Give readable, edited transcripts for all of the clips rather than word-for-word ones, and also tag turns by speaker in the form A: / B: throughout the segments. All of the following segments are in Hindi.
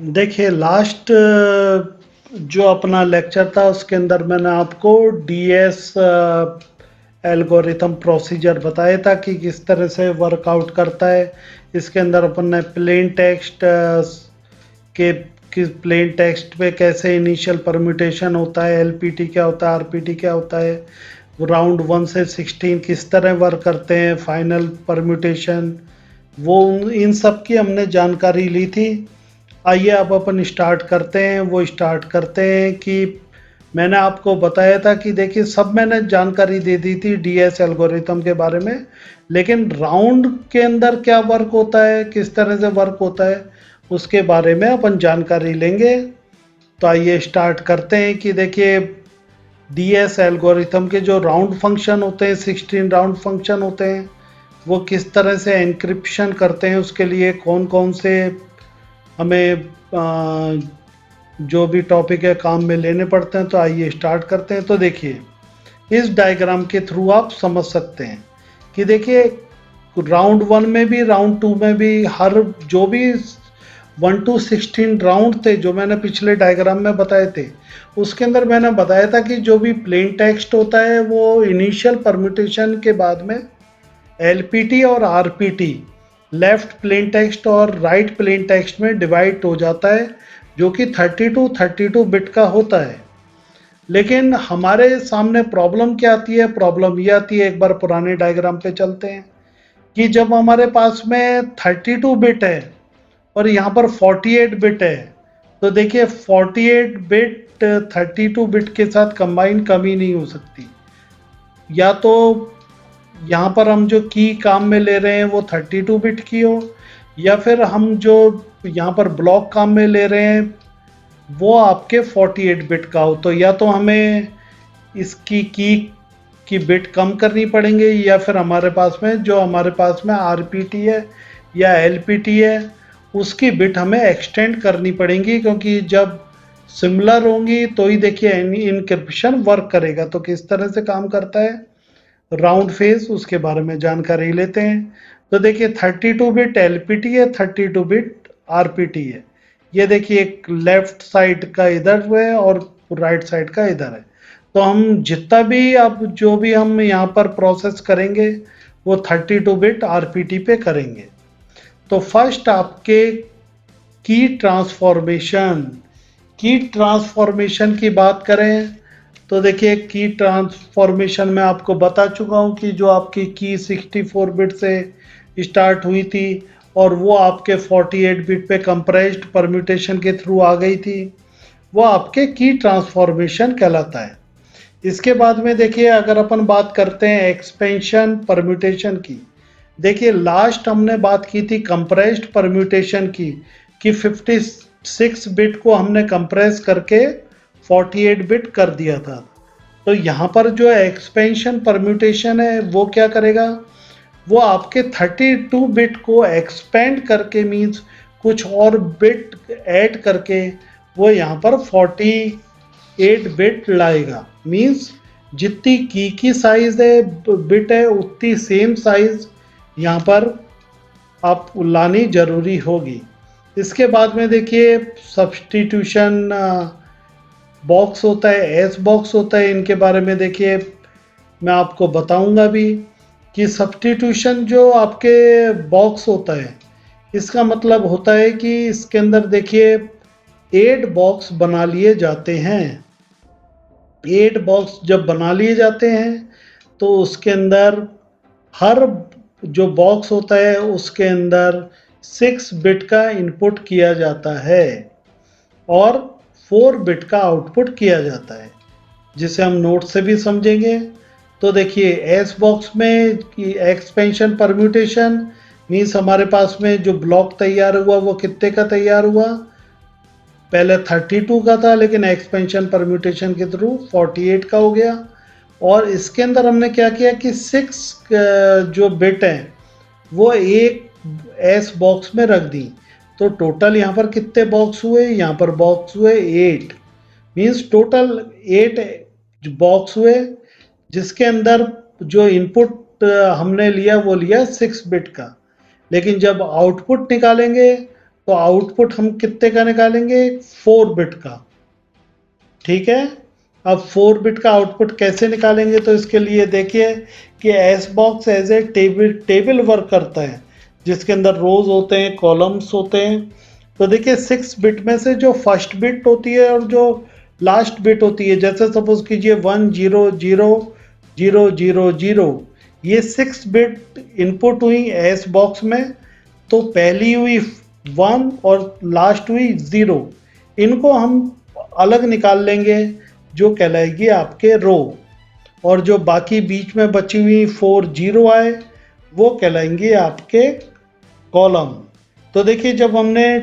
A: देखिए लास्ट जो अपना लेक्चर था उसके अंदर मैंने आपको डीएस एल्गोरिथम प्रोसीजर बताया था कि किस तरह से वर्कआउट करता है। इसके अंदर अपन ने प्लेन टेक्स्ट के किस प्लेन टेक्स्ट पे कैसे इनिशियल परम्यूटेशन होता है, एलपीटी क्या होता है, आरपीटी क्या होता है, राउंड 1 से 16 किस तरह वर्क करते हैं, फाइनल परम्यूटेशन, वो इन सब की हमने जानकारी ली थी। आइए अब अपन स्टार्ट करते हैं। वो स्टार्ट करते हैं कि मैंने आपको बताया था कि देखिए सब मैंने जानकारी दे दी थी डीएस एल्गोरिथम के बारे में, लेकिन राउंड के अंदर क्या वर्क होता है, किस तरह से वर्क होता है, उसके बारे में अपन जानकारी लेंगे। तो आइए स्टार्ट करते हैं कि देखिए डीएस एल्गोरिथम के जो राउंड फंक्शन होते हैं, 16 राउंड फंक्शन होते हैं, वो किस तरह से एन्क्रिप्शन करते हैं, उसके लिए कौन कौन से हमें जो भी टॉपिक है काम में लेने पड़ते हैं। तो आइए स्टार्ट करते हैं। तो देखिए इस डायग्राम के थ्रू आप समझ सकते हैं कि देखिए राउंड 1 में भी राउंड 2 में भी हर जो भी 1 to 16 राउंड थे जो मैंने पिछले डायग्राम में बताए थे, उसके अंदर मैंने बताया था कि जो भी प्लेन टेक्स्ट होता है वो इनिशियल परम्यूटेशन के बाद में एलपीटी और आरपीटी, लेफ्ट प्लेन टेक्स्ट और राइट प्लेन टेक्स्ट में डिवाइड हो जाता है, जो कि 32 बिट का होता है। लेकिन हमारे सामने प्रॉब्लम क्या आती है? प्रॉब्लम ये आती है, एक बार पुराने डायग्राम पे चलते हैं, कि जब हमारे पास में 32 बिट है और यहाँ पर 48 बिट है, तो देखिए 48 बिट 32 बिट के साथ कंबाइन कमी नहीं हो सकती। या तो यहाँ पर हम जो की काम में ले रहे हैं वो 32 बिट की हो, या फिर हम जो यहाँ पर ब्लॉक काम में ले रहे हैं वो आपके 48 बिट का हो। तो या तो हमें इसकी की बिट कम करनी पड़ेंगे, या फिर हमारे पास में जो हमारे पास में आरपीटी है या एलपीटी है उसकी बिट हमें एक्सटेंड करनी पड़ेंगी, क्योंकि जब सिमिलर होंगी तो ही देखिए इनक्रिप्शन वर्क करेगा। तो किस तरह से काम करता है राउंड फेज, उसके बारे में जानकारी लेते हैं। तो देखिए 32 बिट एलपीटी है, 32 बिट आरपीटी है। ये देखिए एक लेफ्ट साइड का इधर है और राइट साइड का इधर है। तो हम जितना भी अब जो भी हम यहाँ पर प्रोसेस करेंगे वो 32 बिट आरपीटी पे करेंगे। तो फर्स्ट आपके की ट्रांसफॉर्मेशन की बात करें तो देखिए की ट्रांसफॉर्मेशन में आपको बता चुका हूँ कि जो आपकी की 64 बिट से स्टार्ट हुई थी और वो आपके 48 बिट पे कंप्रेस्ड परम्यूटेशन के थ्रू आ गई थी, वो आपके की ट्रांसफॉर्मेशन कहलाता है। इसके बाद में देखिए अगर अपन बात करते हैं एक्सपेंशन परम्यूटेशन की, देखिए लास्ट हमने बात की थी कंप्रेस्ड परम्यूटेशन की, कि 56 बिट को हमने कंप्रेस करके 48 बिट कर दिया था। तो यहाँ पर जो एक्सपेंशन परम्यूटेशन है वो क्या करेगा, वो आपके 32 बिट को एक्सपेंड करके, मीन्स कुछ और बिट ऐड करके वो यहाँ पर 48 बिट लाएगा। मीन्स जितनी की साइज है बिट है उतनी सेम साइज यहाँ पर आप लानी जरूरी होगी। इसके बाद में देखिए सब्सटीट्यूशन बॉक्स होता है, एस बॉक्स होता है। इनके बारे में देखिए मैं आपको बताऊंगा भी कि सब्सटीट्यूशन जो आपके बॉक्स होता है, इसका मतलब होता है कि इसके अंदर देखिए 8 बॉक्स बना लिए जाते हैं। 8 बॉक्स जब बना लिए जाते हैं तो उसके अंदर हर जो बॉक्स होता है उसके अंदर 6 बिट का इनपुट किया जाता है और 4 बिट का आउटपुट किया जाता है, जिसे हम नोट से भी समझेंगे। तो देखिए एस बॉक्स में एक्सपेंशन परम्यूटेशन मीन्स हमारे पास में जो ब्लॉक तैयार हुआ वो कितने का तैयार हुआ, पहले 32 का था लेकिन एक्सपेंशन परम्यूटेशन के थ्रू 48 का हो गया। और इसके अंदर हमने क्या किया कि 6 जो बिट हैं वो एक एस बॉक्स में रख दी। तो टोटल यहाँ पर कितने बॉक्स हुए, यहाँ पर बॉक्स हुए 8, मीन्स टोटल 8 बॉक्स हुए, जिसके अंदर जो इनपुट हमने लिया वो लिया 6 बिट का। लेकिन जब आउटपुट निकालेंगे तो आउटपुट हम कितने का निकालेंगे, 4 बिट का। ठीक है, अब 4 बिट का आउटपुट कैसे निकालेंगे, तो इसके लिए देखिए कि S box as a table work करता है, जिसके अंदर रोज होते हैं, कॉलम्स होते हैं। तो देखिए 6 बिट में से जो फर्स्ट बिट होती है और जो लास्ट बिट होती है, जैसे सपोज कीजिए 1 0 0 0 0 0, ये 6 बिट इनपुट हुई एस बॉक्स में। तो पहली हुई 1 और लास्ट हुई 0, इनको हम अलग निकाल लेंगे, जो कहलाएगी आपके रो। और जो बाकी बीच में बची हुई 4 0 आए, वो कहलाएंगे आपके कॉलम। तो देखिए जब हमने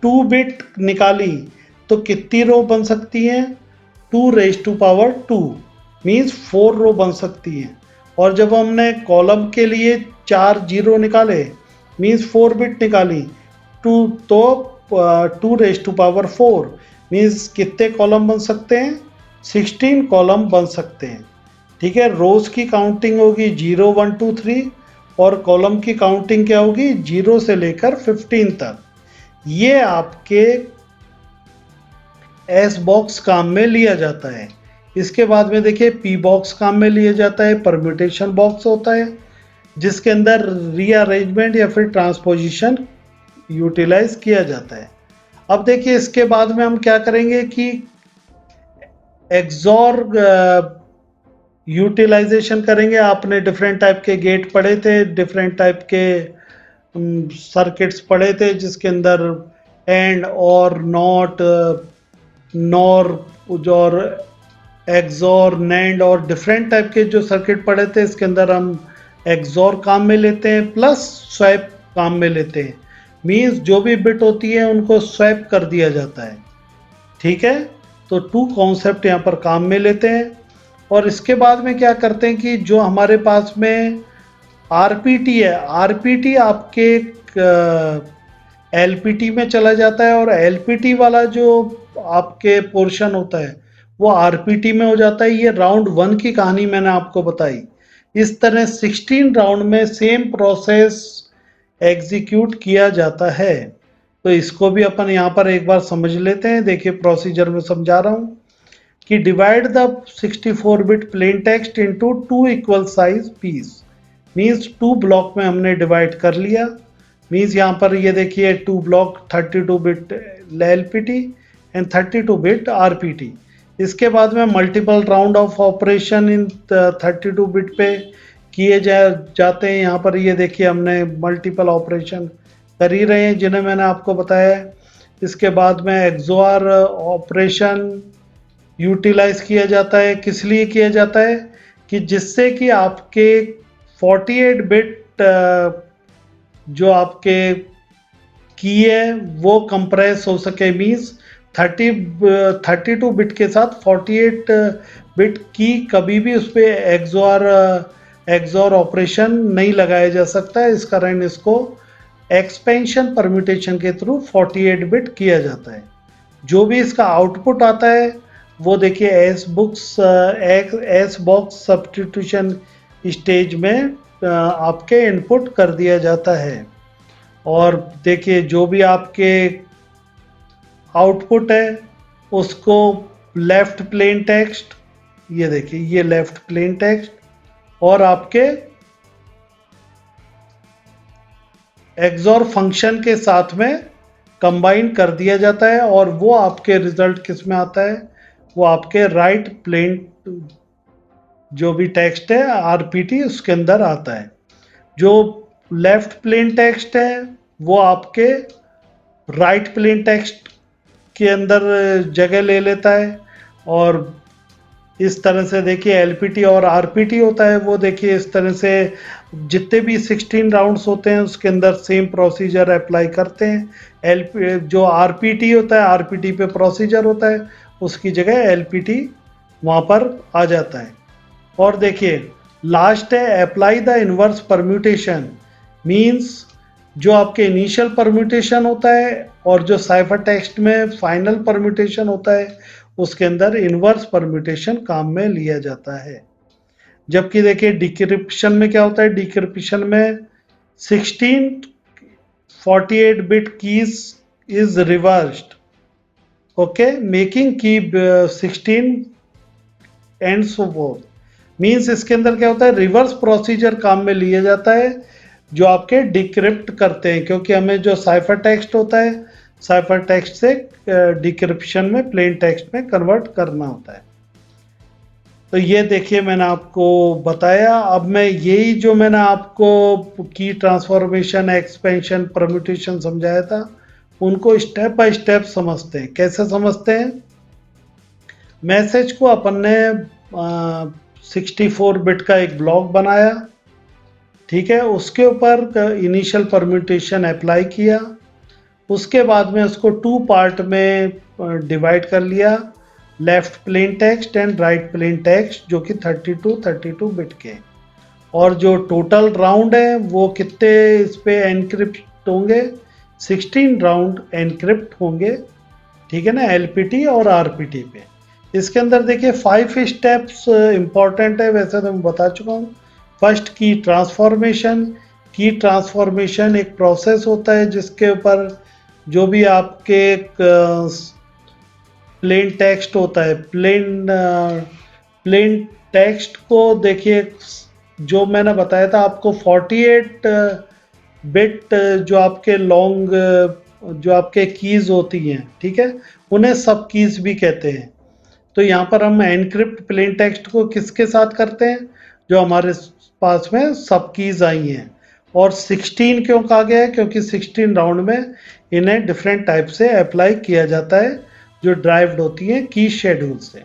A: 2 बिट निकाली तो कितनी रो बन सकती हैं, 2⁻², मीन्स 4 रो बन सकती हैं। और जब हमने कॉलम के लिए 4 0 निकाले, मीन्स 4 बिट निकाली, टू तो 2⁻4, मीन्स कितने कॉलम बन सकते हैं, 16 कॉलम बन सकते हैं। ठीक है, रोज की काउंटिंग होगी 0 1 2 3, और कॉलम की काउंटिंग क्या होगी, 0 से लेकर 15 तक। ये आपके एस बॉक्स काम में लिया जाता है। इसके बाद में देखिए पी बॉक्स काम में लिया जाता है। परम्यूटेशन बॉक्स होता है, जिसके अंदर रीअरेंजमेंट या फिर ट्रांसपोजिशन यूटिलाइज किया जाता है। अब देखिए इसके बाद में हम क्या करेंगे कि एक्सॉर यूटिलाइजेशन करेंगे। आपने डिफरेंट टाइप के गेट पढ़े थे, डिफरेंट टाइप के सर्किट्स पढ़े थे, जिसके अंदर एंड और नॉट, नॉर और एक्सॉर, नैंड और डिफरेंट टाइप के जो सर्किट पढ़े थे, इसके अंदर हम एक्सॉर काम में लेते हैं प्लस स्वैप काम में लेते हैं। मीन्स जो भी बिट होती है उनको स्वैप कर दिया जाता है। ठीक है, तो 2 कॉन्सेप्ट यहाँ पर काम में लेते हैं। और इसके बाद में क्या करते हैं कि जो हमारे पास में आरपीटी है, आरपीटी आपके एलपीटी में चला जाता है, और एलपीटी वाला जो आपके पोर्शन होता है वो आरपीटी में हो जाता है। ये राउंड 1 की कहानी मैंने आपको बताई। इस तरह 16 राउंड में सेम प्रोसेस एग्जीक्यूट किया जाता है। तो इसको भी अपन यहाँ पर एक बार समझ लेते हैं। देखिए प्रोसीजर में समझा रहा हूँ कि divide the 64 bit plain text into 2 equal size piece, means 2 block में हमने डिवाइड कर लिया। मीन्स यहाँ पर ये देखिए 2 block 32 bit LPT and 32 bit RPT. इसके बाद में multiple round of operation in 32 bit पे किए जाते हैं। यहाँ पर ये देखिए हमने मल्टीपल ऑपरेशन कर ही रहे हैं, जिन्हें मैंने आपको बताया है। इसके बाद में एक्सओआर ऑपरेशन यूटिलाइज किया जाता है। किस लिए किया जाता है, कि जिससे कि आपके 48 बिट जो आपके की है वो कंप्रेस हो सके। मीन्स 32 बिट के साथ 48 बिट की कभी भी उस पर एक्सओआर ऑपरेशन नहीं लगाया जा सकता है। इस कारण इसको एक्सपेंशन परम्यूटेशन के थ्रू 48 बिट किया जाता है। जो भी इसका आउटपुट आता है वो देखिए एस बॉक्स सब्स्टिट्यूशन स्टेज में आपके इनपुट कर दिया जाता है। और देखिए जो भी आपके आउटपुट है उसको लेफ्ट प्लेन टेक्स्ट, ये देखिए ये लेफ्ट प्लेन टेक्स्ट और आपके एक्सओर फंक्शन के साथ में कंबाइन कर दिया जाता है, और वो आपके रिजल्ट किस में आता है, वो आपके राइट प्लेन जो भी टेक्स्ट है आरपीटी उसके अंदर आता है। जो लेफ्ट प्लेन टेक्स्ट है वो आपके राइट प्लेन टेक्स्ट के अंदर जगह ले लेता है। और इस तरह से देखिए एलपीटी और आरपीटी होता है, वो देखिए इस तरह से जितने भी 16 राउंड्स होते हैं उसके अंदर सेम प्रोसीजर अप्लाई करते हैं। जो आरपीटी होता है, आरपीटी पे प्रोसीजर होता है, उसकी जगह एलपीटी वहाँ पर आ जाता है। और देखिए लास्ट है apply the inverse permutation, means जो आपके इनिशियल परम्यूटेशन होता है और जो साइफर टेक्स्ट में फाइनल परम्यूटेशन होता है उसके अंदर इनवर्स परम्यूटेशन काम में लिया जाता है। जबकि देखिए डिक्रिप्शन में क्या होता है, डिक्रिप्शन में 16 48 bit keys is reversed, okay, making key 16 and so fourth. Means इसके अंदर क्या होता है, रिवर्स प्रोसीजर काम में लिया जाता है जो आपके डिक्रिप्ट करते हैं, क्योंकि हमें जो साइफर टेक्स्ट होता है साइफर टेक्स्ट से डिक्रिप्शन में प्लेन टेक्स्ट में कन्वर्ट करना होता है। तो ये देखिए मैंने आपको बताया। अब मैं यही जो मैंने आपको की ट्रांसफॉर्मेशन, एक्सपेंशन, परम्यूटेशन समझाया था, उनको स्टेप बाय स्टेप समझते हैं। कैसे समझते हैं? मैसेज को अपन ने 64 बिट का एक ब्लॉक बनाया, ठीक है, उसके ऊपर इनिशियल परम्यूटेशन अप्लाई किया, उसके बाद में उसको 2 पार्ट में डिवाइड कर लिया, left plain text and right plain text, जो कि 32 बिट के। और जो टोटल राउंड है वो कितने इस पे एनक्रिप्ट होंगे? 16 राउंड एनक्रिप्ट होंगे, ठीक है ना, एलपीटी और आरपीटी पे। इसके अंदर देखिए 5 स्टेप्स इंपॉर्टेंट है, वैसे तो मैं बता चुका हूँ। फर्स्ट की ट्रांसफॉर्मेशन। की ट्रांसफॉर्मेशन एक प्रोसेस होता है जिसके ऊपर जो भी आपके प्लेन टेक्स्ट होता है, प्लेन टेक्स्ट को देखिए, जो मैंने बताया था आपको 48 बिट जो आपके लॉन्ग जो आपके कीज होती हैं, ठीक है, उन्हें सब कीज भी कहते हैं। तो यहाँ पर हम एनक्रिप्ट प्लेन टेक्स्ट को किसके साथ करते हैं? जो हमारे पास में सब कीज आई हैं। और 16 क्यों कहा गया है? क्योंकि 16 राउंड में इन्हें डिफरेंट टाइप से अप्लाई किया जाता है जो ड्राइव्ड होती है की शेड्यूल से।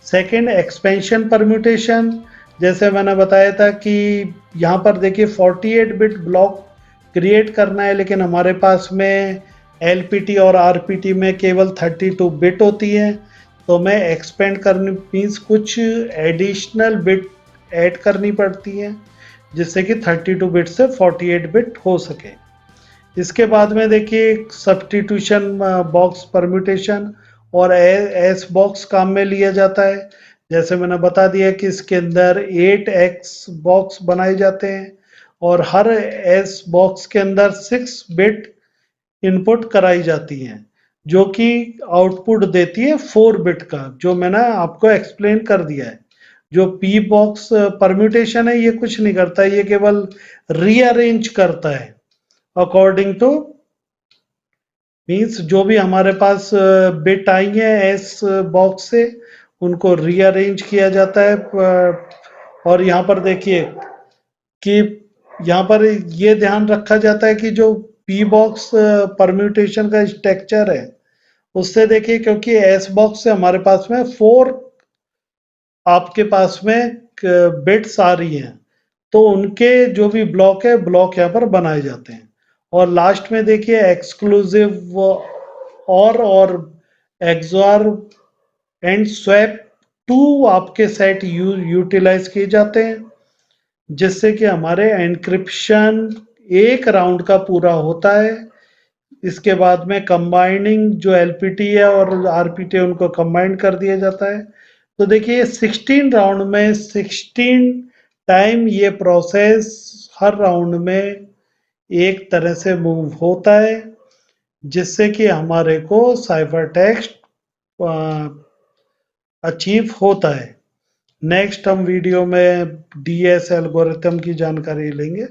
A: Second, expansion permutation. जैसे मैंने बताया था कि यहाँ पर देखिए 48 बिट ब्लॉक क्रिएट करना है, लेकिन हमारे पास में एलपीटी और आरपीटी में केवल 32 बिट होती है। तो मैं एक्सपेंड करनी मीन्स कुछ एडिशनल बिट ऐड करनी पड़ती है, जिससे कि 32 बिट से 48 बिट हो सके। इसके बाद में देखिए सब्स्टिट्यूशन बॉक्स परम्यूटेशन और एस बॉक्स काम में लिया जाता है। जैसे मैंने बता दिया कि इसके अंदर 8x बॉक्स बनाए जाते हैं और हर एस बॉक्स के अंदर 6 बिट इनपुट कराई जाती हैं, जो कि आउटपुट देती है 4 बिट का, जो मैंने आपको एक्सप्लेन कर दिया है। जो पी बॉक्स परम्यूटेशन है ये कुछ नहीं करता है, ये केवल रीअरेंज करता है अकॉर्डिंग टू मीन्स जो भी हमारे पास बिट आई है एस बॉक्स से, उनको रीअरेंज किया जाता है। और यहाँ पर देखिए कि यहाँ पर ये ध्यान रखा जाता है कि जो पी बॉक्स परम्यूटेशन का स्ट्रक्चर है उससे देखिए, क्योंकि एस बॉक्स से हमारे पास में 4 आपके पास में बिट्स आ रही हैं, तो उनके जो भी ब्लॉक है ब्लॉक यहाँ पर बनाए जाते हैं। और लास्ट में देखिए एक्सक्लूसिव और एक्सॉर एंड स्वैप 2 आपके सेट यूटिलाइज किए जाते हैं, जिससे कि हमारे एनक्रिप्शन एक राउंड का पूरा होता है। इसके बाद में कंबाइनिंग जो एलपीटी है और आरपीटी उनको कंबाइन कर दिया जाता है। तो देखिए 16 राउंड में 16 टाइम ये प्रोसेस हर राउंड में एक तरह से मूव होता है, जिससे कि हमारे को साइफर टेक्स्ट अचीव होता है। नेक्स्ट हम वीडियो में डीएस एल्गोरिथम की जानकारी लेंगे।